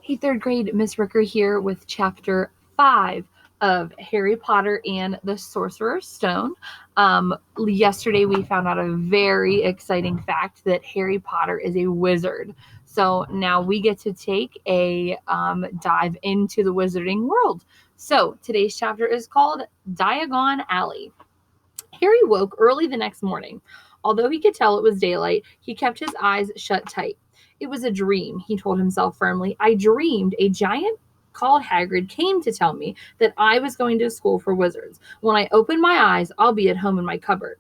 Hey, third grade, Miss Ricker here with chapter 5 of Harry Potter and the Sorcerer's Stone. Yesterday, we found out a very exciting fact that Harry Potter is a wizard. So now we get to take a dive into the wizarding world. So today's chapter is called Diagon Alley. Harry woke early the next morning. Although he could tell it was daylight, he kept his eyes shut tight. It was a dream, he told himself firmly. I dreamed a giant called Hagrid came to tell me that I was going to school for wizards. When I open my eyes, I'll be at home in my cupboard.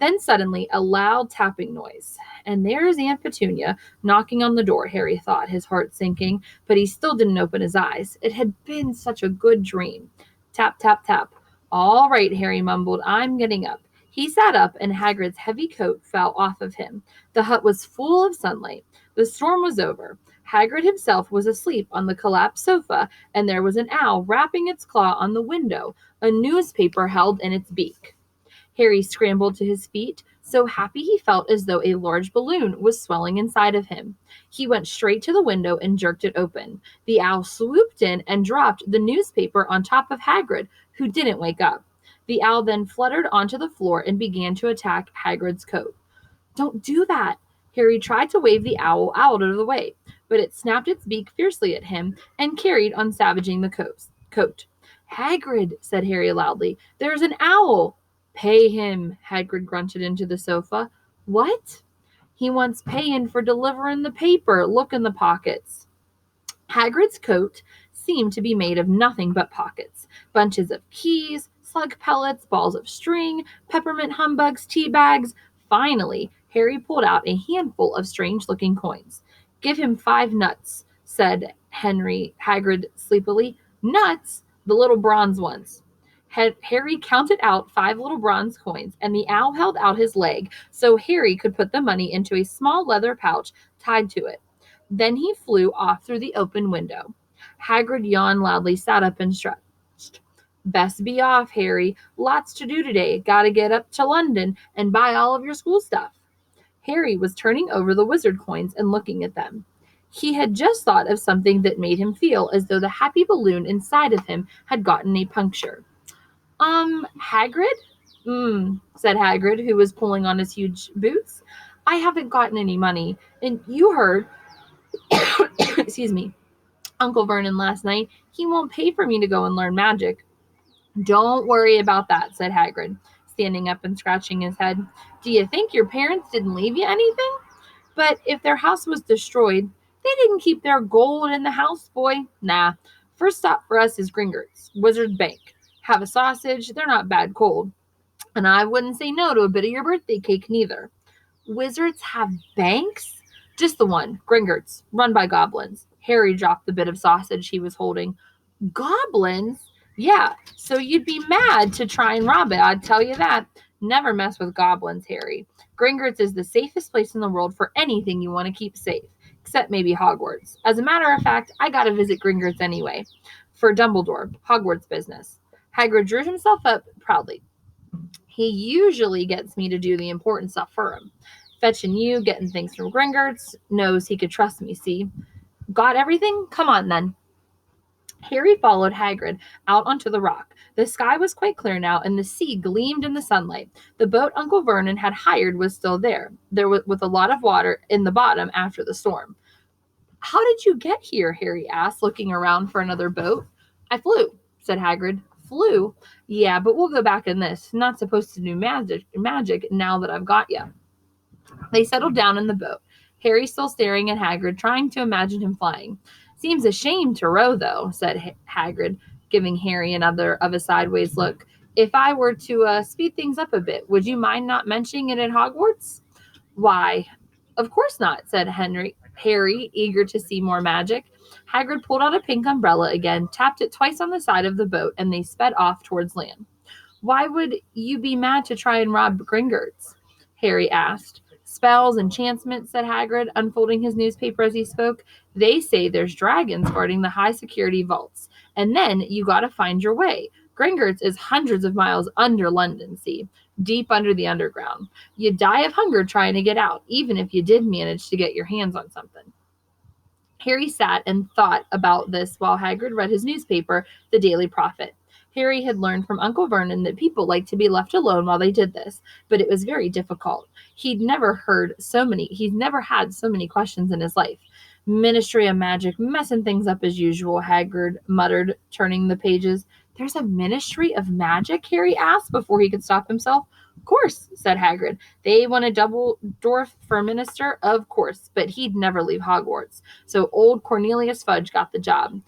Then suddenly, a loud tapping noise. And there's Aunt Petunia knocking on the door, Harry thought, his heart sinking, but he still didn't open his eyes. It had been such a good dream. Tap, tap, tap. All right, Harry mumbled, I'm getting up. He sat up, and Hagrid's heavy coat fell off of him. The hut was full of sunlight. The storm was over. Hagrid himself was asleep on the collapsed sofa, and there was an owl rapping its claw on the window, a newspaper held in its beak. Harry scrambled to his feet, so happy he felt as though a large balloon was swelling inside of him. He went straight to the window and jerked it open. The owl swooped in and dropped the newspaper on top of Hagrid, who didn't wake up. The owl then fluttered onto the floor and began to attack Hagrid's coat. Don't do that! Harry tried to wave the owl out of the way, but it snapped its beak fiercely at him and carried on savaging the coat. Hagrid, said Harry loudly, there's an owl! Pay him, Hagrid grunted into the sofa. What? He wants payin' for deliverin' the paper. Look in the pockets. Hagrid's coat seemed to be made of nothing but pockets. Bunches of keys, slug pellets, balls of string, peppermint humbugs, tea bags. Finally, Harry pulled out a handful of strange-looking coins. Give him 5 nuts, said Hagrid sleepily. Nuts? The little bronze ones. Harry counted out 5 little bronze coins, and the owl held out his leg so Harry could put the money into a small leather pouch tied to it. Then he flew off through the open window. Hagrid yawned loudly, sat up, and stretched. Best be off, Harry. Lots to do today. Gotta get up to London and buy all of your school stuff. Harry was turning over the wizard coins and looking at them. He had just thought of something that made him feel as though the happy balloon inside of him had gotten a puncture. Hagrid? Said Hagrid, who was pulling on his huge boots. I haven't gotten any money. And you heard, excuse me, Uncle Vernon last night. He won't pay for me to go and learn magic. Don't worry about that, said Hagrid, standing up and scratching his head. Do you think your parents didn't leave you anything? But if their house was destroyed, they didn't keep their gold in the house, boy. Nah. First stop for us is Gringotts, Wizard Bank. Have a sausage, they're not bad cold. And I wouldn't say no to a bit of your birthday cake, neither. Wizards have banks? Just the one, Gringotts, run by goblins. Harry dropped the bit of sausage he was holding. Goblins? Yeah, so you'd be mad to try and rob it, I'd tell you that. Never mess with goblins, Harry. Gringotts is the safest place in the world for anything you want to keep safe, except maybe Hogwarts. As a matter of fact, I gotta visit Gringotts anyway. For Dumbledore, Hogwarts business. Hagrid drew himself up proudly. He usually gets me to do the important stuff for him. Fetching you, getting things from Gringotts, knows he could trust me, see? Got everything? Come on, then. Harry followed Hagrid out onto the rock. The sky was quite clear now, and the sea gleamed in the sunlight. The boat Uncle Vernon had hired was still there, with a lot of water in the bottom after the storm. How did you get here? Harry asked, looking around for another boat. I flew, said Hagrid. Flew? Yeah, but we'll go back in this. Not supposed to do magic now that I've got you. They settled down in the boat, Harry still staring at Hagrid, trying to imagine him flying. Seems a shame to row, though, said Hagrid, giving Harry another of a sideways look. If I were to speed things up a bit, would you mind not mentioning it at Hogwarts? Why, of course not, said Harry, eager to see more magic. Hagrid pulled out a pink umbrella again, tapped it twice on the side of the boat, and they sped off towards land. Why would you be mad to try and rob Gringotts? Harry asked. Spells, enchantments, said Hagrid, unfolding his newspaper as he spoke. They say there's dragons guarding the high-security vaults. And then you gotta find your way. Gringotts is hundreds of miles under London, see? Deep under the underground. You'd die of hunger trying to get out, even if you did manage to get your hands on something. Harry sat and thought about this while Hagrid read his newspaper, The Daily Prophet. Harry had learned from Uncle Vernon that people liked to be left alone while they did this, but it was very difficult. He'd never had so many questions in his life. Ministry of Magic, messing things up as usual, Hagrid muttered, turning the pages. There's a Ministry of Magic? Harry asked before he could stop himself. Of course, said Hagrid. They want a double dwarf for minister? Of course, but he'd never leave Hogwarts. So old Cornelius Fudge got the job.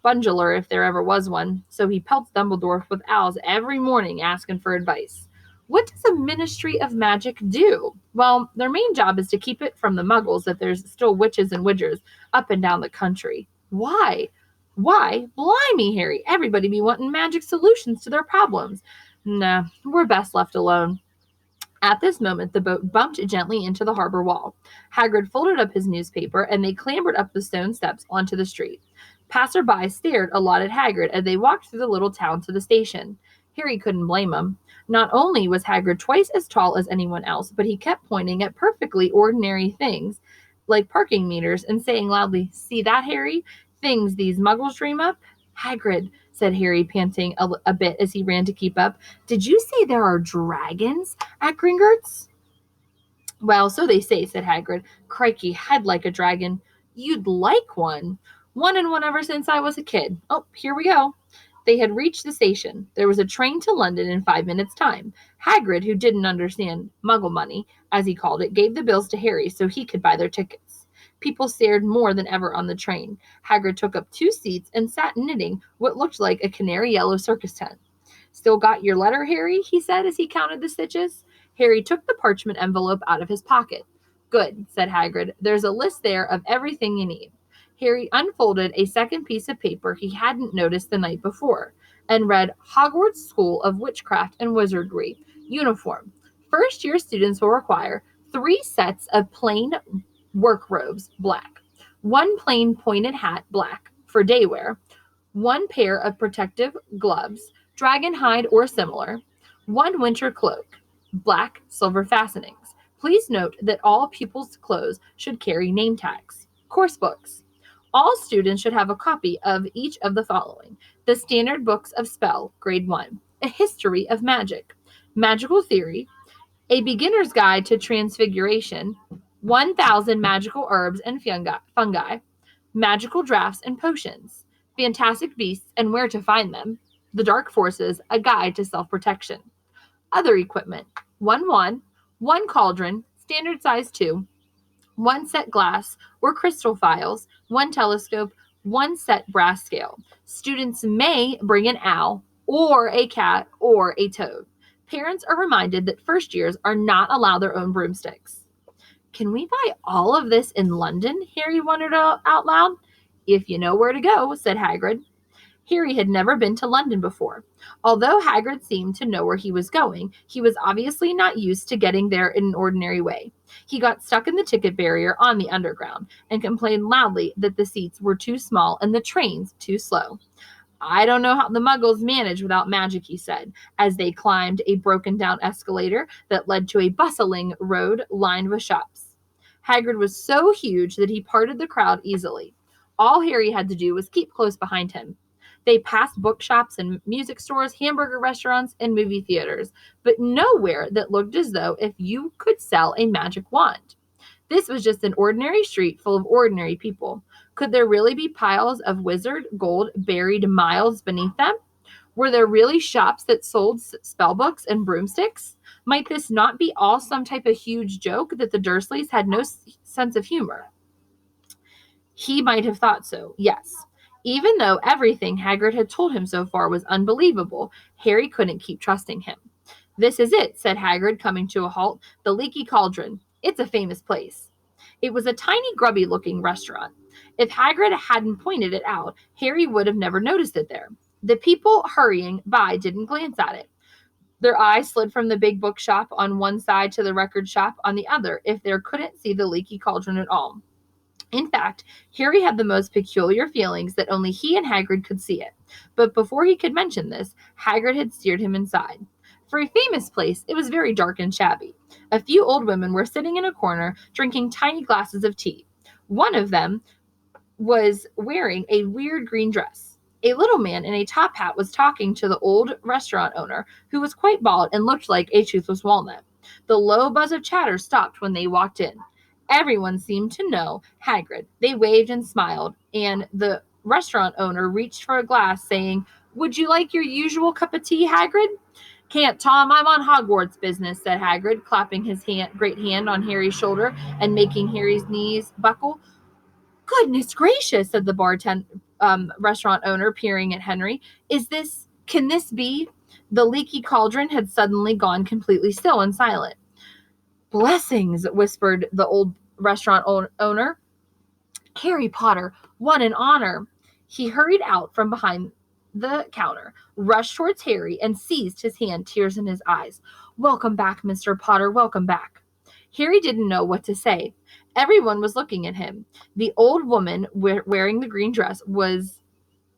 Bungular, if there ever was one. So he pelts Dumbledore with owls every morning asking for advice. What does a Ministry of Magic do? Well, their main job is to keep it from the muggles if there's still witches and wizards up and down the country. Why? Why? Blimey, Harry. Everybody be wanting magic solutions to their problems. Nah, we're best left alone. At this moment, the boat bumped gently into the harbor wall. Hagrid folded up his newspaper, and they clambered up the stone steps onto the street. Passer-by stared a lot at Hagrid as they walked through the little town to the station. Harry couldn't blame him. Not only was Hagrid twice as tall as anyone else, but he kept pointing at perfectly ordinary things, like parking meters, and saying loudly, "See that, Harry? Things these muggles dream up?" "Hagrid," said Harry, panting a bit as he ran to keep up, "did you say there are dragons at Gringotts?" "Well, so they say," said Hagrid. "Crikey, I'd like a dragon." "You'd like one?" "Wanted one ever since I was a kid. Oh, here we go." They had reached the station. There was a train to London in 5 minutes' time. Hagrid, who didn't understand muggle money, as he called it, gave the bills to Harry so he could buy their tickets. People stared more than ever on the train. Hagrid took up 2 seats and sat knitting what looked like a canary yellow circus tent. "Still got your letter, Harry?" he said as he counted the stitches. Harry took the parchment envelope out of his pocket. "Good," said Hagrid. "There's a list there of everything you need." Harry unfolded a second piece of paper he hadn't noticed the night before and read Hogwarts School of Witchcraft and Wizardry. Uniform. First-year students will require 3 sets of plain work robes, black. 1 plain pointed hat, black, for day wear. 1 pair of protective gloves, dragon hide or similar. 1 winter cloak, black, silver fastenings. Please note that all pupils' clothes should carry name tags. Course books. All students should have a copy of each of the following: the Standard Books of Spell, Grade 1, a History of Magic, Magical Theory, a Beginner's Guide to Transfiguration, 1,000 Magical Herbs and Fungi, Magical Drafts and Potions, Fantastic Beasts and Where to Find Them, The Dark Forces, a Guide to Self-Protection. Other equipment: 1 wand, 1 cauldron, standard size 2, 1 set glass or crystal files, 1 telescope, 1 set brass scale. Students may bring an owl or a cat or a toad. Parents are reminded that first years are not allowed their own broomsticks. "Can we buy all of this in London?" Harry wondered out loud. "If you know where to go," said Hagrid. Harry had never been to London before. Although Hagrid seemed to know where he was going, he was obviously not used to getting there in an ordinary way. He got stuck in the ticket barrier on the Underground and complained loudly that the seats were too small and the trains too slow. "I don't know how the muggles manage without magic," he said, as they climbed a broken-down escalator that led to a bustling road lined with shops. Hagrid was so huge that he parted the crowd easily. All Harry had to do was keep close behind him. They passed bookshops and music stores, hamburger restaurants, and movie theaters, but nowhere that looked as though if you could sell a magic wand. This was just an ordinary street full of ordinary people. Could there really be piles of wizard gold buried miles beneath them? Were there really shops that sold spellbooks and broomsticks? Might this not be all some type of huge joke that the Dursleys had no sense of humor? He might have thought so, yes. Even though everything Hagrid had told him so far was unbelievable, Harry couldn't keep trusting him. "This is it," said Hagrid, coming to a halt. "The Leaky Cauldron. It's a famous place." It was a tiny, grubby-looking restaurant. If Hagrid hadn't pointed it out, Harry would have never noticed it there. The people hurrying by didn't glance at it. Their eyes slid from the big bookshop on one side to the record shop on the other if they couldn't see the Leaky Cauldron at all. In fact, Harry had the most peculiar feelings that only he and Hagrid could see it. But before he could mention this, Hagrid had steered him inside. For a famous place, it was very dark and shabby. A few old women were sitting in a corner, drinking tiny glasses of tea. One of them was wearing a weird green dress. A little man in a top hat was talking to the old restaurant owner, who was quite bald and looked like a toothless walnut. The low buzz of chatter stopped when they walked in. Everyone seemed to know Hagrid. They waved and smiled, and the restaurant owner reached for a glass, saying, "Would you like your usual cup of tea, Hagrid?" "Can't, Tom. I'm on Hogwarts business," said Hagrid, clapping his great hand on Harry's shoulder and making Harry's knees buckle. "Goodness gracious," said the restaurant owner, peering at Henry. Can this be? The leaky cauldron had suddenly gone completely still and silent. "Blessings," whispered the old restaurant owner. "Harry Potter, what an honor." He hurried out from behind the counter, rushed towards Harry, and seized his hand, tears in his eyes. "Welcome back, Mr. Potter, welcome back." Harry didn't know what to say. Everyone was looking at him. The old woman wearing the green dress was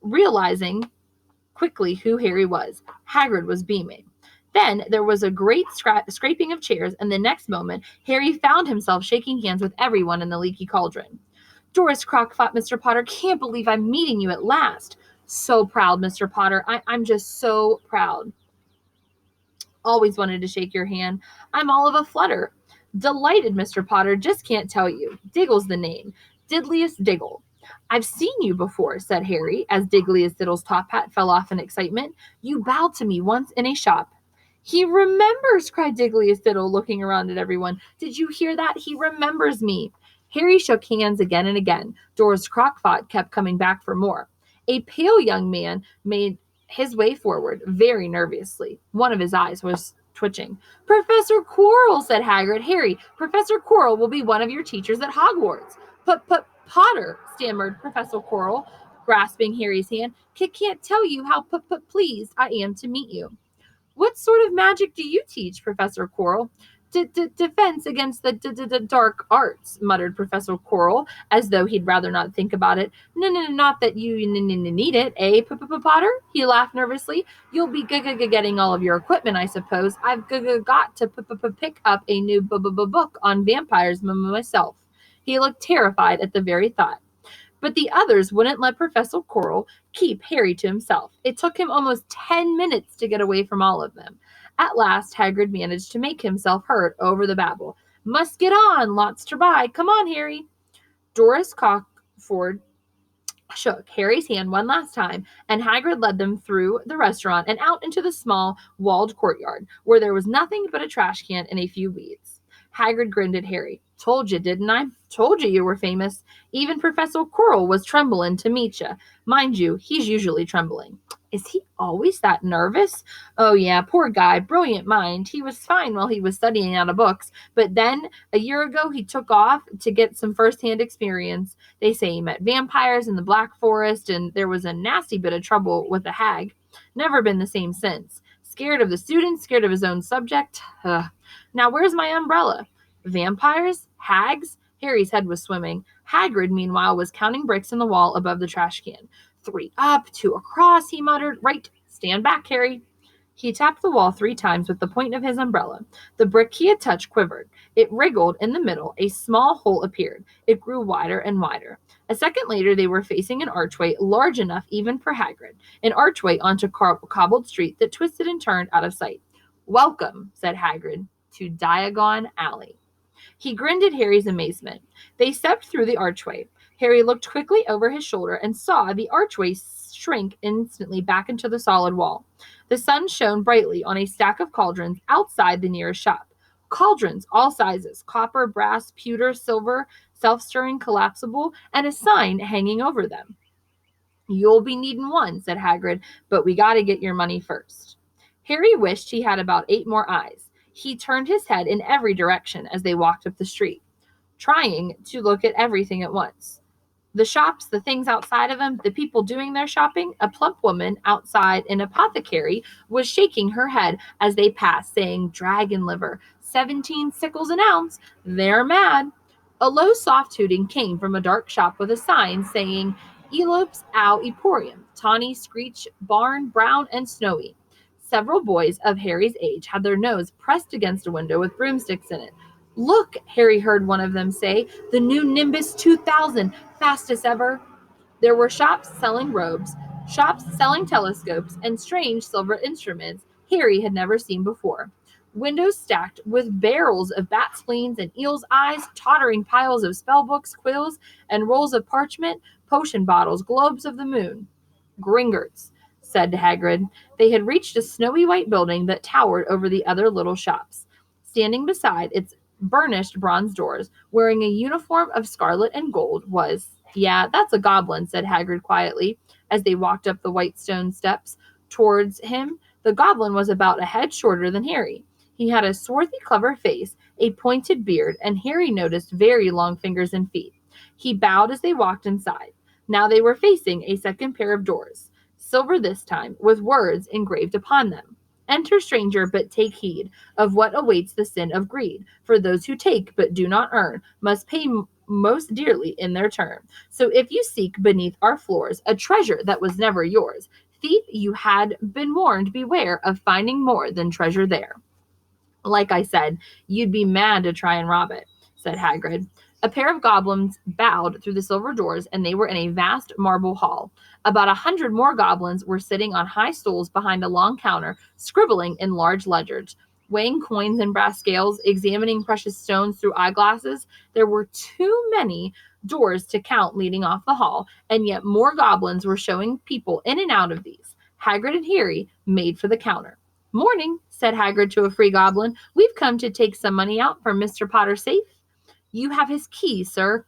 realizing quickly who Harry was. Hagrid was beaming. Then there was a great scraping of chairs, and the next moment, Harry found himself shaking hands with everyone in the leaky cauldron. "Doris Crockfott, Mr. Potter, can't believe I'm meeting you at last." "So proud, Mr. Potter. I'm just so proud." "Always wanted to shake your hand. I'm all of a flutter." "Delighted, Mr. Potter. Just can't tell you. Diggle's the name. Diddliest Diggle." "I've seen you before," said Harry, as Diddliest Diddle's top hat fell off in excitement. "You bowed to me once in a shop." "He remembers," cried Diddliest Diddle, looking around at everyone. "Did you hear that? He remembers me." Harry shook hands again and again. Doris Crockfott kept coming back for more. A pale young man made his way forward very nervously. One of his eyes was twitching. "Professor Quirrell," said Hagrid. "Harry, Professor Quirrell will be one of your teachers at Hogwarts." But Potter," stammered Professor Quirrell, grasping Harry's hand. "Can't tell you how pleased I am to meet you." "What sort of magic do you teach, Professor Quirrell?" Defense against the dark arts," muttered Professor Quirrell, as though he'd rather not think about it. No, not that you need it, eh, Potter?" He laughed nervously. "You'll be getting all of your equipment, I suppose. I've got to pick up a new book on vampires myself." He looked terrified at the very thought. But the others wouldn't let Professor Quirrell keep Harry to himself. It took him almost 10 minutes to get away from all of them. At last, Hagrid managed to make himself heard over the babble. "Must get on, lots to buy. Come on, Harry." Doris Crockford shook Harry's hand one last time, and Hagrid led them through the restaurant and out into the small, walled courtyard, where there was nothing but a trash can and a few weeds. Hagrid grinned at Harry. "Told you, didn't I? Told you were famous. Even Professor Quirrell was trembling to meet you. Mind you, he's usually trembling." "Is he always that nervous?" "Oh, yeah, poor guy, brilliant mind. He was fine while he was studying out of books, but then, a year ago, he took off to get some first-hand experience. They say he met vampires in the Black Forest, and there was a nasty bit of trouble with a hag. Never been the same since. Scared of the students, scared of his own subject. Ugh. Now, where's my umbrella? Vampires? Hags?" Harry's head was swimming. Hagrid, meanwhile, was counting bricks in the wall above the trash can. "3 up, 2 across," he muttered. "Right, stand back, Harry." He tapped the wall 3 times with the point of his umbrella. The brick he had touched quivered. It wriggled in the middle. A small hole appeared. It grew wider and wider. A second later, they were facing an archway large enough even for Hagrid, an archway onto cobbled street that twisted and turned out of sight. "Welcome," said Hagrid, "to Diagon Alley." He grinned at Harry's amazement. They stepped through the archway. Harry looked quickly over his shoulder and saw the archway shrink instantly back into the solid wall. The sun shone brightly on a stack of cauldrons outside the nearest shop. Cauldrons, all sizes, copper, brass, pewter, silver, self-stirring, collapsible, and a sign hanging over them. "You'll be needing one," said Hagrid, "but we gotta get your money first." Harry wished he had about 8 more eyes. He turned his head in every direction as they walked up the street, trying to look at everything at once. The shops, the things outside of them, the people doing their shopping. A plump woman outside an apothecary was shaking her head as they passed, saying, "Dragon liver, 17 sickles an ounce. They're mad." A low, soft hooting came from a dark shop with a sign saying, "Elops au Emporium, tawny, screech, barn, brown, and snowy." Several boys of Harry's age had their nose pressed against a window with broomsticks in it. "Look," Harry heard one of them say, "the new Nimbus 2000, fastest ever." There were shops selling robes, shops selling telescopes, and strange silver instruments Harry had never seen before. Windows stacked with barrels of bat spleens and eels' eyes, tottering piles of spellbooks, quills, and rolls of parchment, potion bottles, globes of the moon. Gringotts, said Hagrid. They had reached a snowy white building that towered over the other little shops. Standing beside its burnished bronze doors, wearing a uniform of scarlet and gold, was, yeah, that's a goblin, said Hagrid quietly, as they walked up the white stone steps towards him. The goblin was about a head shorter than Harry. He had a swarthy, clever face, a pointed beard, and Harry noticed very long fingers and feet. He bowed as they walked inside. Now they were facing a second pair of doors, silver this time, with words engraved upon them. Enter, stranger, but take heed of what awaits the sin of greed. For those who take but do not earn must pay most dearly in their turn. So if you seek beneath our floors a treasure that was never yours, thief, you had been warned, beware of finding more than treasure there. Like I said, you'd be mad to try and rob it, said Hagrid. A pair of goblins bowed through the silver doors, and they were in a vast marble hall. About 100 more goblins were sitting on high stools behind a long counter, scribbling in large ledgers, weighing coins in brass scales, examining precious stones through eyeglasses. There were too many doors to count leading off the hall, and yet more goblins were showing people in and out of these. Hagrid and Harry made for the counter. Morning, said Hagrid to a free goblin. We've come to take some money out from Mr. Potter's safe. You have his key, sir.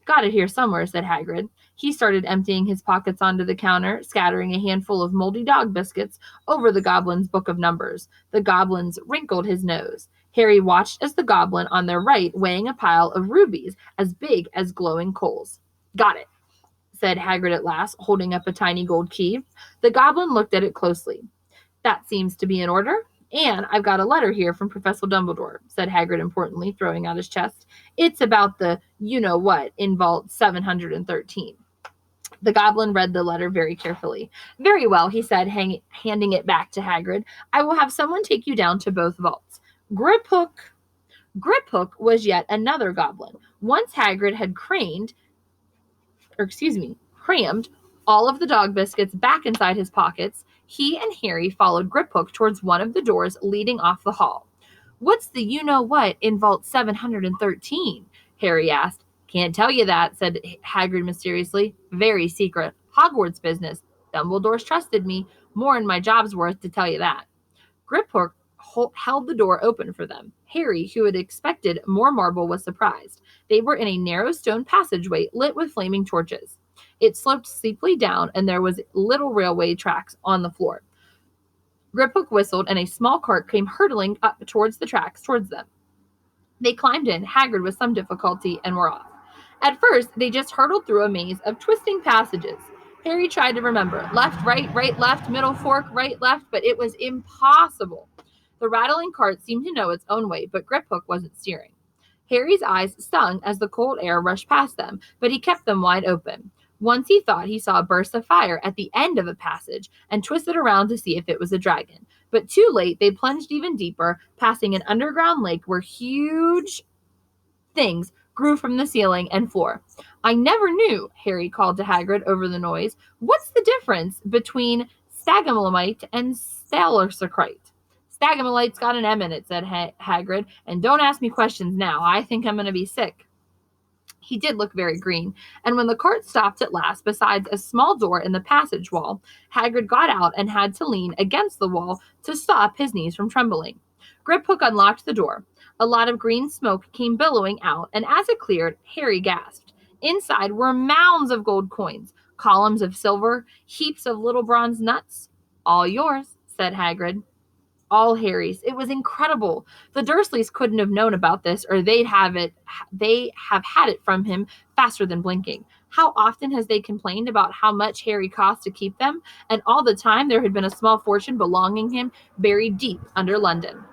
Got it here somewhere, said Hagrid. He started emptying his pockets onto the counter, scattering a handful of moldy dog biscuits over the goblin's book of numbers. The goblins wrinkled his nose. Harry watched as the goblin on their right weighing a pile of rubies as big as glowing coals. Got it, said Hagrid at last, holding up a tiny gold key. The goblin looked at it closely. That seems to be in order. And I've got a letter here from Professor Dumbledore, said Hagrid importantly, throwing out his chest. It's about the you-know-what in Vault 713. The goblin read the letter very carefully. Very well, he said, handing it back to Hagrid. I will have someone take you down to both vaults. Griphook was yet another goblin. Once Hagrid had crammed all of the dog biscuits back inside his pockets. He and Harry followed Griphook towards one of the doors leading off the hall. What's the you-know-what in Vault 713? Harry asked. Can't tell you that, said Hagrid mysteriously. Very secret. Hogwarts business. Dumbledore's trusted me. More than my job's worth to tell you that. Griphook held the door open for them. Harry, who had expected more marble, was surprised. They were in a narrow stone passageway lit with flaming torches. It sloped steeply down, and there was little railway tracks on the floor. Griphook whistled, and a small cart came hurtling up towards the tracks towards them. They climbed in, Hagrid with some difficulty, and were off. At first, they just hurtled through a maze of twisting passages. Harry tried to remember left, right, left, middle, fork, right, left, but it was impossible. The rattling cart seemed to know its own way, but Griphook wasn't steering. Harry's eyes stung as the cold air rushed past them, but he kept them wide open. Once he thought he saw a burst of fire at the end of a passage and twisted around to see if it was a dragon. But too late, they plunged even deeper, passing an underground lake where huge things grew from the ceiling and floor. I never knew, Harry called to Hagrid over the noise. What's the difference between stagomite and stalacticrite? Stagomite's got an M in it, said Hagrid, and don't ask me questions now. I think I'm going to be sick. He did look very green, and when the cart stopped at last beside a small door in the passage wall, Hagrid got out and had to lean against the wall to stop his knees from trembling. Griphook unlocked the door. A lot of green smoke came billowing out, and as it cleared, Harry gasped. Inside were mounds of gold coins, columns of silver, heaps of little bronze nuts. All yours, said Hagrid. All Harry's. It was incredible. The Dursleys couldn't have known about this, or they have had it from him faster than blinking. How often has they complained about how much Harry cost to keep them? And all the time there had been a small fortune belonging him buried deep under London.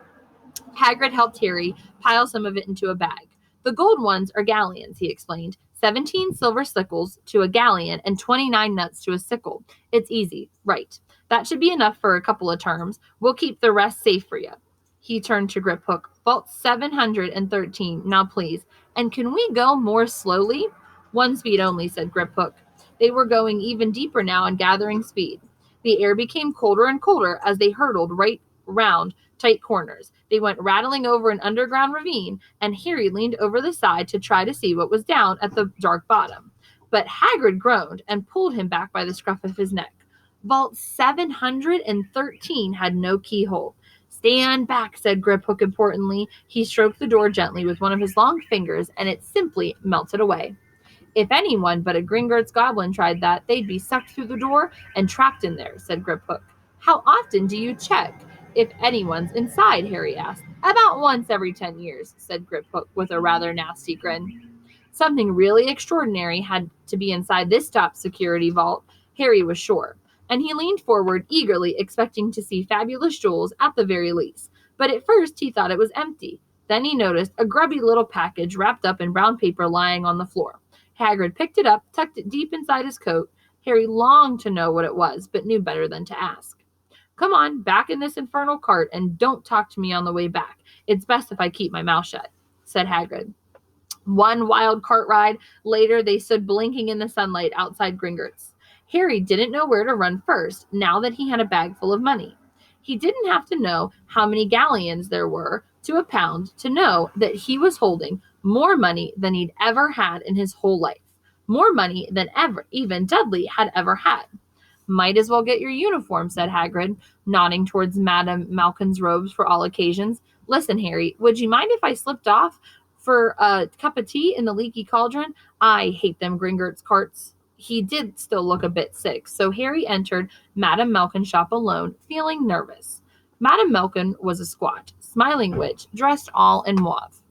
Hagrid helped Harry pile some of it into a bag. The gold ones are galleons, he explained. 17 silver sickles to a galleon and 29 nuts to a sickle. It's easy, right? That should be enough for a couple of terms. We'll keep the rest safe for you. He turned to Griphook. Vault 713. Now, please. And can we go more slowly? One speed only, said Griphook. They were going even deeper now and gathering speed. The air became colder and colder as they hurtled right round tight corners. They went rattling over an underground ravine, and Harry leaned over the side to try to see what was down at the dark bottom. But Hagrid groaned and pulled him back by the scruff of his neck. Vault 713 had no keyhole. Stand back, said Griphook importantly. He stroked the door gently with one of his long fingers, and it simply melted away. If anyone but a Gringotts goblin tried that, they'd be sucked through the door and trapped in there, said Griphook. How often do you check if anyone's inside? Harry asked. About once every 10 years, said Griphook with a rather nasty grin. Something really extraordinary had to be inside this top security vault, Harry was sure, and he leaned forward eagerly, expecting to see fabulous jewels at the very least. But at first he thought it was empty. Then he noticed a grubby little package wrapped up in brown paper lying on the floor. Hagrid picked it up, tucked it deep inside his coat. Harry longed to know what it was, but knew better than to ask. Come on, back in this infernal cart, and don't talk to me on the way back. It's best if I keep my mouth shut, said Hagrid. One wild cart ride later, they stood blinking in the sunlight outside Gringotts. Harry didn't know where to run first, now that he had a bag full of money. He didn't have to know how many galleons there were to a pound to know that he was holding more money than he'd ever had in his whole life. More money than ever even Dudley had ever had. Might as well get your uniform, said Hagrid, nodding towards Madame Malkin's robes for all occasions. Listen, Harry, would you mind if I slipped off for a cup of tea in the leaky cauldron? I hate them Gringotts carts. He did still look a bit sick, so Harry entered Madame Malkin's shop alone, feeling nervous. Madame Malkin was a squat, smiling witch, dressed all in mauve.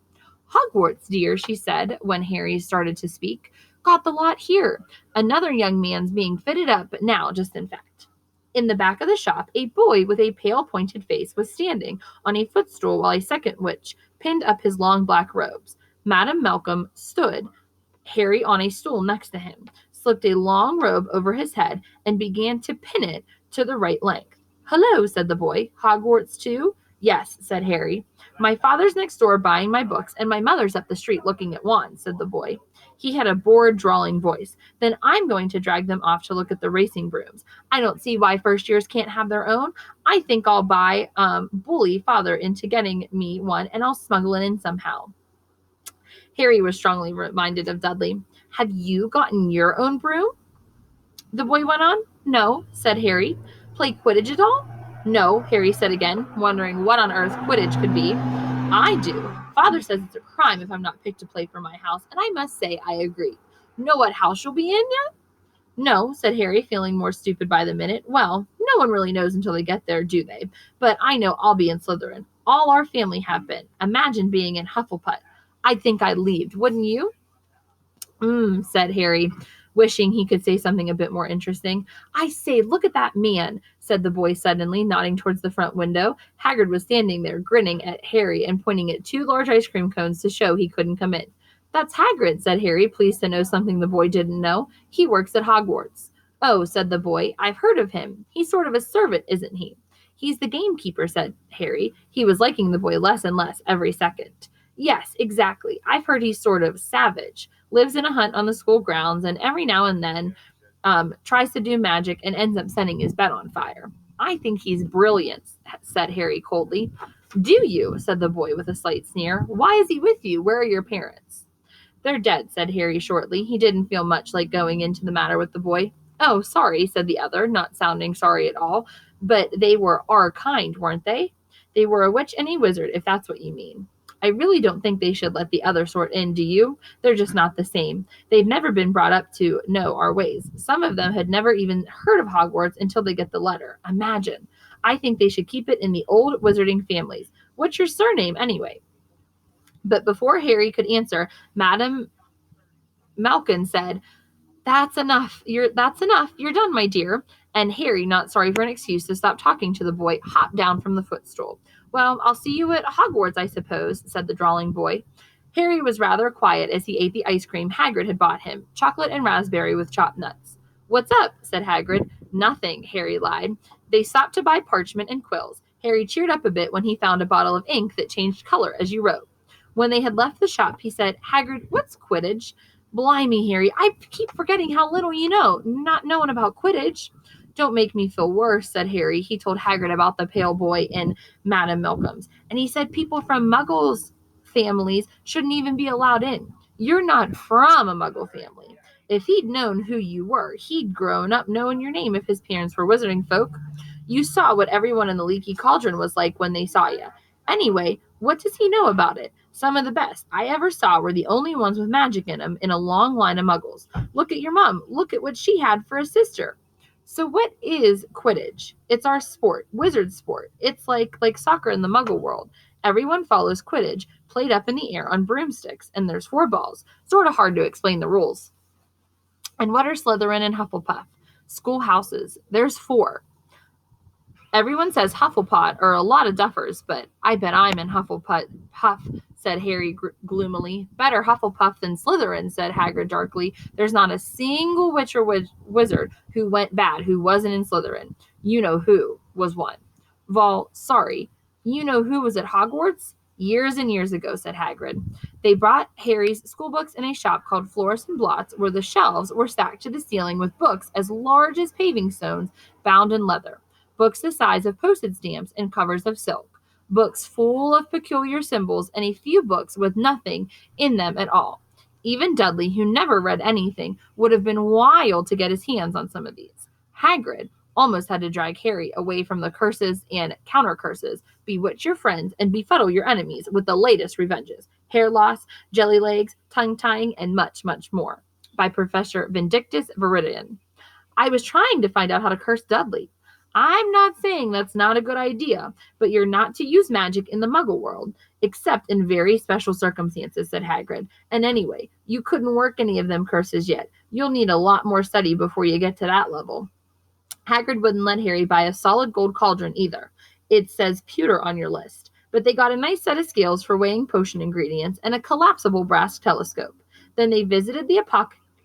Hogwarts, dear, she said when Harry started to speak. Got the lot here. Another young man's being fitted up now, just in fact. In the back of the shop, a boy with a pale, pointed face was standing on a footstool while a second witch pinned up his long black robes. Madame Malkin stood Harry on a stool next to him, slipped a long robe over his head, and began to pin it to the right length. Hello, said the boy. Hogwarts too? Yes, said Harry. My father's next door buying my books, and my mother's up the street looking at wands, said the boy. He had a bored, drawling voice. Then I'm going to drag them off to look at the racing brooms. I don't see why first years can't have their own. I think I'll bully father into getting me one, and I'll smuggle it in somehow. Harry was strongly reminded of Dudley. Have you gotten your own broom? The boy went on. No, said Harry. Play Quidditch at all? No, Harry said again, wondering what on earth Quidditch could be. I do. Father says it's a crime if I'm not picked to play for my house, and I must say I agree. Know what house you'll be in yet? No, said Harry, feeling more stupid by the minute. Well, no one really knows until they get there, do they? But I know I'll be in Slytherin. All our family have been. Imagine being in Hufflepuff. I'd think I'd leave, wouldn't you? Said Harry, wishing he could say something a bit more interesting. I say, look at that man, said the boy suddenly, nodding towards the front window. Hagrid was standing there, grinning at Harry and pointing at 2 large ice cream cones to show he couldn't come in. That's Hagrid, said Harry, pleased to know something the boy didn't know. He works at Hogwarts. Oh, said the boy, I've heard of him. He's sort of a servant, isn't he? He's the gamekeeper, said Harry. He was liking the boy less and less every second. Yes, exactly. I've heard he's sort of savage. Lives in a hut on the school grounds, and every now and then tries to do magic and ends up setting his bed on fire. I think he's brilliant, said Harry coldly. Do you? Said the boy with a slight sneer. Why is he with you? Where are your parents? They're dead, said Harry shortly. He didn't feel much like going into the matter with the boy. Oh, sorry, said the other, not sounding sorry at all. But they were our kind, weren't they? They were a witch and a wizard, if that's what you mean. I really don't think they should let the other sort in, do you? They're just not the same. They've never been brought up to know our ways. Some of them had never even heard of Hogwarts until they get the letter. Imagine. I think they should keep it in the old wizarding families. What's your surname, anyway? But before Harry could answer, Madame Malkin said, That's enough. That's enough. You're done, my dear. And Harry, not sorry for an excuse to stop talking to the boy, hopped down from the footstool. Well, I'll see you at Hogwarts, I suppose, said the drawling boy. Harry was rather quiet as he ate the ice cream Hagrid had bought him, chocolate and raspberry with chopped nuts. What's up? Said Hagrid. Nothing, Harry lied. They stopped to buy parchment and quills. Harry cheered up a bit when he found a bottle of ink that changed color as you wrote. When they had left the shop, he said, Hagrid, what's Quidditch? Blimey, Harry, I keep forgetting how little you know, not knowing about Quidditch. Don't make me feel worse, said Harry. He told Hagrid about the pale boy in Madame Malcolm's, and he said people from Muggles families shouldn't even be allowed in. You're not from a Muggle family. If he'd known who you were, he'd grown up knowing your name if his parents were wizarding folk. You saw what everyone in the Leaky Cauldron was like when they saw you. Anyway, what does he know about it? Some of the best I ever saw were the only ones with magic in them in a long line of muggles. Look at your mom. Look at what she had for a sister. So what is Quidditch? It's our sport, wizard sport. It's like soccer in the muggle world. Everyone follows Quidditch, played up in the air on broomsticks, and there's 4 balls. Sort of hard to explain the rules. And what are Slytherin and Hufflepuff? Schoolhouses. There's 4. Everyone says Hufflepuff or a lot of duffers, but I bet I'm in Hufflepuff, said Harry gloomily. Better Hufflepuff than Slytherin, said Hagrid darkly. There's not a single witch or wizard who went bad who wasn't in Slytherin. You know who was one. Vol, sorry. You know who was at Hogwarts? Years and years ago, said Hagrid. They brought Harry's schoolbooks in a shop called Floris and Blots, where the shelves were stacked to the ceiling with books as large as paving stones bound in leather. Books the size of postage stamps and covers of silk, books full of peculiar symbols, and a few books with nothing in them at all. Even Dudley, who never read anything, would have been wild to get his hands on some of these. Hagrid almost had to drag Harry away from the curses and counter curses, bewitch your friends, and befuddle your enemies with the latest revenges hair loss, jelly legs, tongue tying, and much, much more. By Professor Vindictus Viridian. I was trying to find out how to curse Dudley. I'm not saying that's not a good idea, but you're not to use magic in the muggle world, except in very special circumstances, said Hagrid. And anyway, you couldn't work any of them curses yet. You'll need a lot more study before you get to that level. Hagrid wouldn't let Harry buy a solid gold cauldron either. It says pewter on your list. But they got a nice set of scales for weighing potion ingredients and a collapsible brass telescope. Then they visited the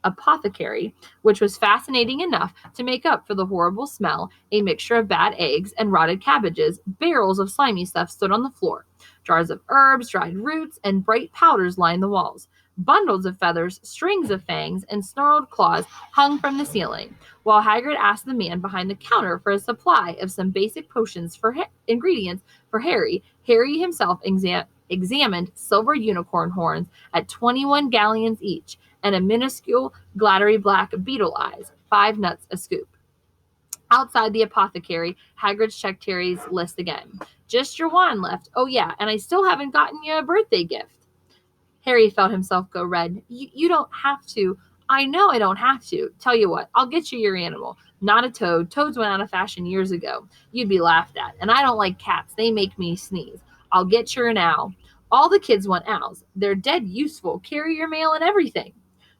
apothecary, which was fascinating enough to make up for the horrible smell, a mixture of bad eggs and rotted cabbages. Barrels of slimy stuff stood on the floor. Jars of herbs, dried roots, and bright powders lined the walls. Bundles of feathers, strings of fangs, and snarled claws hung from the ceiling, while Hagrid asked the man behind the counter for a supply of some basic potions for ingredients for Harry. Harry himself examined silver unicorn horns at 21 galleons each, and a minuscule glittery black beetle eyes, 5 nuts a scoop. Outside the apothecary, Hagrid checked Harry's list again. Just your wand left. Oh yeah, and I still haven't gotten you a birthday gift. Harry felt himself go red. You don't have to. I know I don't have to. Tell you what, I'll get you your animal. Not a toad. Toads went out of fashion years ago. You'd be laughed at. And I don't like cats. They make me sneeze. I'll get you an owl. All the kids want owls. They're dead useful. Carry your mail and everything.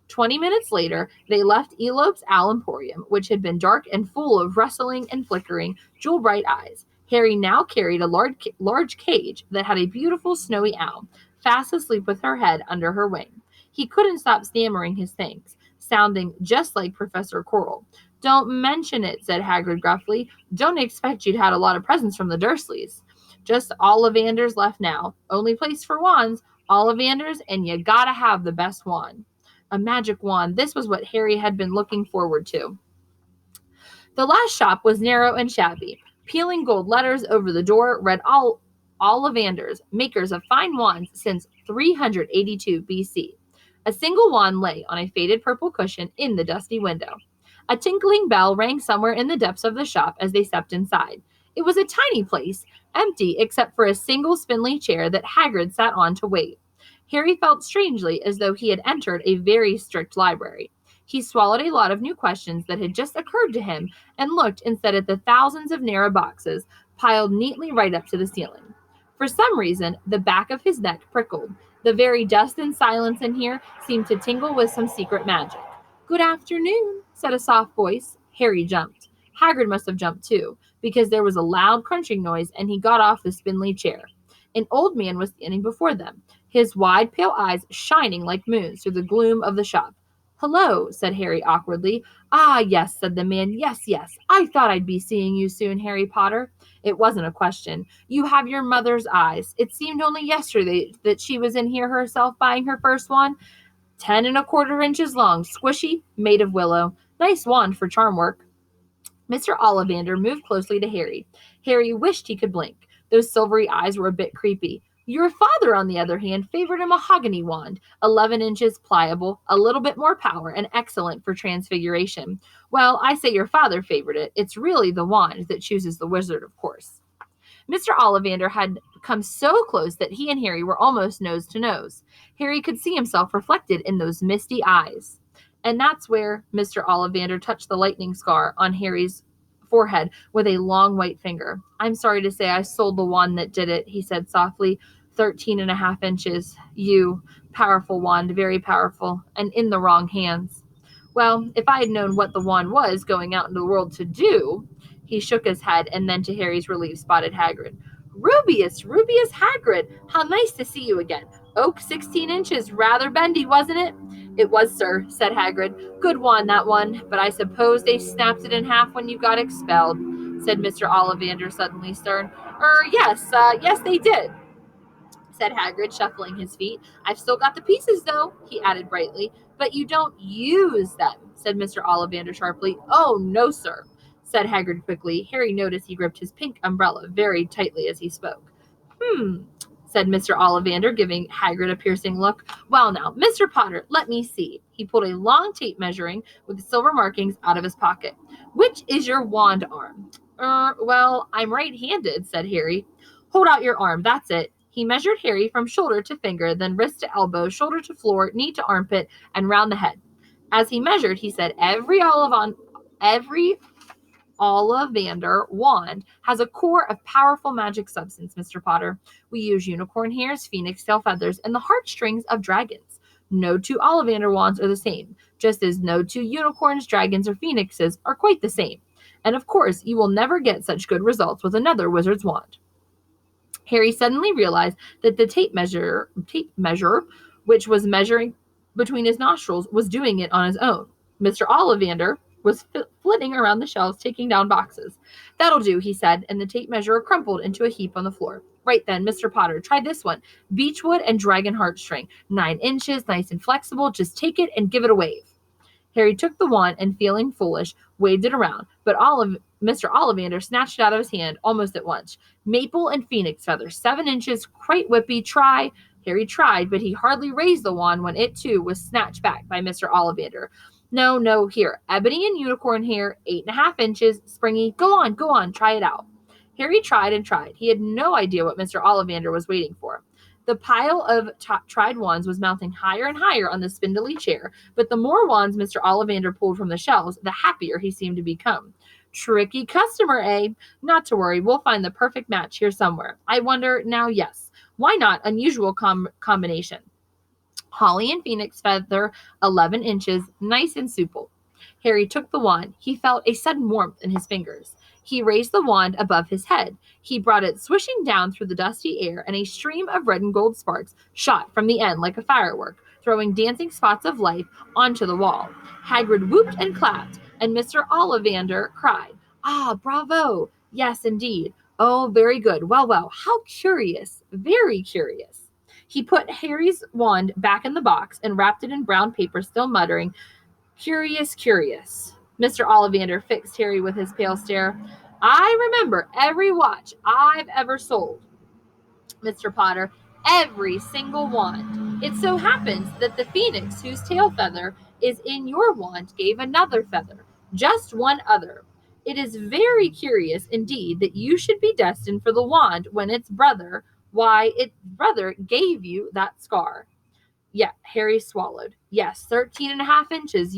20 minutes later, they left Elope's Owl Emporium, which had been dark and full of rustling and flickering, jewel-bright eyes. Harry now carried a large cage that had a beautiful snowy owl, fast asleep with her head under her wing. He couldn't stop stammering his thanks, sounding just like Professor Quirrell. Don't mention it, said Hagrid gruffly. Don't expect you'd had a lot of presents from the Dursleys. Just Ollivanders left now. Only place for wands, Ollivanders, and you gotta have the best wand. A magic wand. This was what Harry had been looking forward to. The last shop was narrow and shabby. Peeling gold letters over the door read Ollivanders, makers of fine wands since 382 BC. A single wand lay on a faded purple cushion in the dusty window. A tinkling bell rang somewhere in the depths of the shop as they stepped inside. It was a tiny place, empty except for a single spindly chair that Hagrid sat on to wait. Harry felt strangely as though he had entered a very strict library. He swallowed a lot of new questions that had just occurred to him and looked instead at the thousands of narrow boxes piled neatly right up to the ceiling. For some reason, the back of his neck prickled. The very dust and silence in here seemed to tingle with some secret magic. Good afternoon, said a soft voice. Harry jumped. Hagrid must have jumped too, because there was a loud crunching noise and he got off the spindly chair. An old man was standing before them, his wide, pale eyes shining like moons through the gloom of the shop. Hello, said Harry awkwardly. Ah, yes, said the man. Yes, yes. I thought I'd be seeing you soon, Harry Potter. It wasn't a question. You have your mother's eyes. It seemed only yesterday that she was in here herself buying her first one. 10 1/4 inches long, squishy, made of willow. Nice wand for charm work. Mr. Ollivander moved closely to Harry. Harry wished he could blink. Those silvery eyes were a bit creepy. Your father, on the other hand, favored a mahogany wand, 11 inches, pliable, a little bit more power, and excellent for transfiguration. Well, I say your father favored it. It's really the wand that chooses the wizard, of course. Mr. Ollivander had come so close that he and Harry were almost nose to nose. Harry could see himself reflected in those misty eyes. And that's where Mr. Ollivander touched the lightning scar on Harry's forehead with a long white finger. I'm sorry to say I sold the wand that did it, he said softly. 13 1/2 inches. You, powerful wand, very powerful, and in the wrong hands. Well, if I had known what the wand was going out into the world to do, he shook his head, and then to Harry's relief spotted Hagrid. Rubius Hagrid, how nice to see you again. Oak 16 inches, rather bendy, wasn't it? It was, sir, said Hagrid. Good wand, that one, but I suppose they snapped it in half when you got expelled, said Mr. Ollivander, suddenly stern. Yes, they did, said Hagrid, shuffling his feet. I've still got the pieces, though, he added brightly. But you don't use them, said Mr. Ollivander sharply. Oh, no, sir, said Hagrid quickly. Harry noticed he gripped his pink umbrella very tightly as he spoke. Said Mr. Ollivander, giving Hagrid a piercing look. Well, now, Mr. Potter, let me see. He pulled a long tape measuring with silver markings out of his pocket. Which is your wand arm? Well, I'm right-handed, said Harry. Hold out your arm, that's it. He measured Harry from shoulder to finger, then wrist to elbow, shoulder to floor, knee to armpit, and round the head. As he measured, he said, every Ollivander wand has a core of powerful magic substance, Mr. Potter. We use unicorn hairs, phoenix tail feathers, and the heartstrings of dragons. No two Ollivander wands are the same, just as no two unicorns, dragons, or phoenixes are quite the same. And of course, you will never get such good results with another wizard's wand. Harry suddenly realized that the tape measure, which was measuring between his nostrils, was doing it on his own. Mr. Ollivander was flitting around the shelves, taking down boxes. That'll do, he said, and the tape measure crumpled into a heap on the floor. Right then, Mr. Potter, try this one. Beechwood and dragon heartstring. 9 inches, nice and flexible. Just take it and give it a wave. Harry took the wand and, feeling foolish, waved it around, but Mr. Ollivander snatched it out of his hand almost at once. Maple and phoenix feathers, 7 inches, quite whippy. Try. Harry tried, but he hardly raised the wand when it, too, was snatched back by Mr. Ollivander. No, here. Ebony and unicorn hair, 8 1/2 inches, springy. Go on, try it out. Harry tried and tried. He had no idea what Mr. Ollivander was waiting for. The pile of tried wands was mounting higher and higher on the spindly chair, but the more wands Mr. Ollivander pulled from the shelves, the happier he seemed to become. Tricky customer, eh? Not to worry, we'll find the perfect match here somewhere. I wonder, now, yes. Why not? Unusual combination. Holly and phoenix feather, 11 inches, nice and supple. Harry took the wand. He felt a sudden warmth in his fingers. He raised the wand above his head. He brought it swishing down through the dusty air, and a stream of red and gold sparks shot from the end like a firework, throwing dancing spots of light onto the wall. Hagrid whooped and clapped, and Mr. Ollivander cried, Ah, bravo! Yes, indeed. Oh, very good. Well, how curious. Very curious. He put Harry's wand back in the box and wrapped it in brown paper, still muttering, Curious. Mr. Ollivander fixed Harry with his pale stare. I remember every watch I've ever sold, Mr. Potter, every single wand. It so happens that the phoenix whose tail feather is in your wand gave another feather, just one other. It is very curious indeed that you should be destined for the wand when its brother gave you that scar. Yeah, Harry swallowed. Yes, 13 1/2 inches.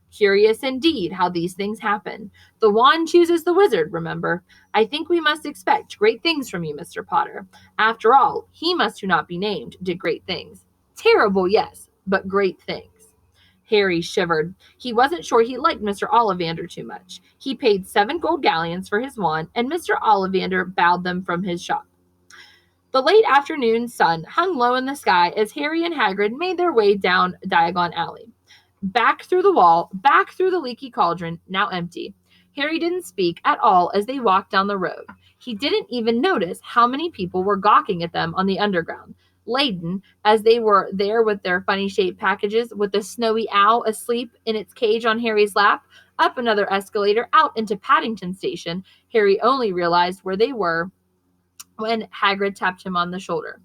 Curious indeed how these things happen. The wand chooses the wizard, remember. I think we must expect great things from you, Mr. Potter. After all, he must who not be named did great things. Terrible, yes, but great things. Harry shivered. He wasn't sure he liked Mr. Ollivander too much. He paid 7 gold galleons for his wand, and Mr. Ollivander bowed them from his shop. The late afternoon sun hung low in the sky as Harry and Hagrid made their way down Diagon Alley. Back through the wall, back through the leaky cauldron, now empty. Harry didn't speak at all as they walked down the road. He didn't even notice how many people were gawking at them on the underground. laden, as they were there with their funny-shaped packages, with the snowy owl asleep in its cage on Harry's lap, up another escalator, out into Paddington Station. Harry only realized where they were when Hagrid tapped him on the shoulder.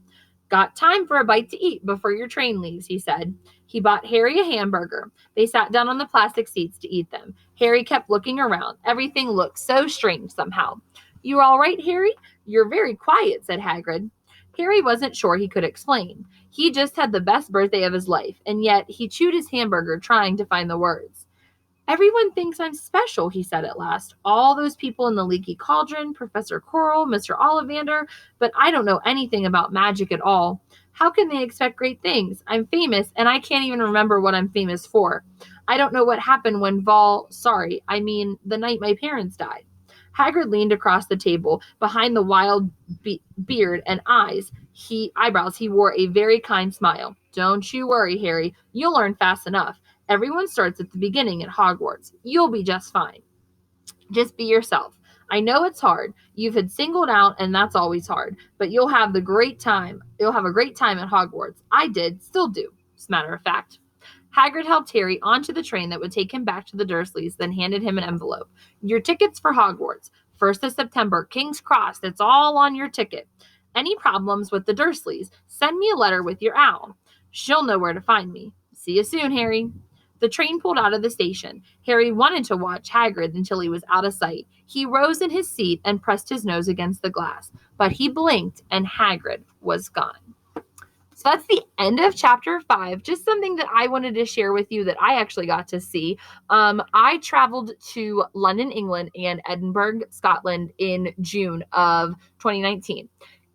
"Got time for a bite to eat before your train leaves," he said. He bought Harry a hamburger. They sat down on the plastic seats to eat them. Harry kept looking around. Everything looked so strange somehow. "You all right, Harry? You're very quiet," said Hagrid. Harry wasn't sure he could explain. He just had the best birthday of his life, and yet he chewed his hamburger trying to find the words. "Everyone thinks I'm special," he said at last. "All those people in the leaky cauldron, Professor Quirrell, Mr. Ollivander, but I don't know anything about magic at all. How can they expect great things? I'm famous, and I can't even remember what I'm famous for. I don't know what happened when the night my parents died." Hagrid leaned across the table. Behind the wild beard and eyebrows, he wore a very kind smile. "Don't you worry, Harry. You'll learn fast enough. Everyone starts at the beginning at Hogwarts. You'll be just fine. Just be yourself. I know it's hard. You've been singled out, and that's always hard. But you'll have a great time. You'll have a great time at Hogwarts. I did, still do, as a matter of fact." Hagrid helped Harry onto the train that would take him back to the Dursleys, then handed him an envelope. "Your tickets for Hogwarts. 1st of September, King's Cross. It's all on your ticket. Any problems with the Dursleys, send me a letter with your owl. She'll know where to find me. See you soon, Harry." The train pulled out of the station. Harry wanted to watch Hagrid until he was out of sight. He rose in his seat and pressed his nose against the glass, but he blinked and Hagrid was gone. So that's the end of chapter 5. Just something that I wanted to share with you that I actually got to see. I traveled to London, England, and Edinburgh, Scotland in June of 2019.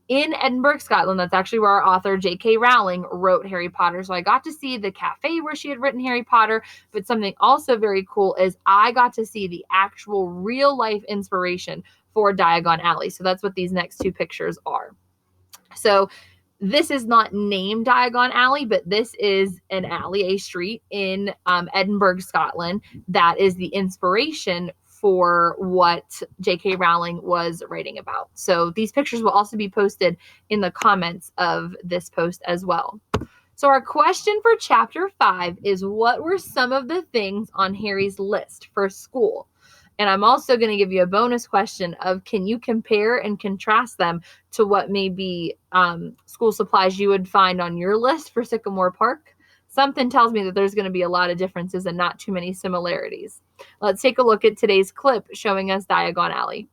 In Edinburgh, Scotland, that's actually where our author J.K. Rowling wrote Harry Potter. So I got to see the cafe where she had written Harry Potter. But something also very cool is I got to see the actual real life inspiration for Diagon Alley. So that's what these next two pictures are. So this is not named Diagon Alley, but this is an alley, a street in Edinburgh, Scotland, that is the inspiration for what J.K. Rowling was writing about. So these pictures will also be posted in the comments of this post as well. So our question for chapter 5 is, what were some of the things on Harry's list for school? And I'm also going to give you a bonus question of, can you compare and contrast them to what maybe school supplies you would find on your list for Sycamore Park? Something tells me that there's going to be a lot of differences and not too many similarities. Let's take a look at today's clip showing us Diagon Alley.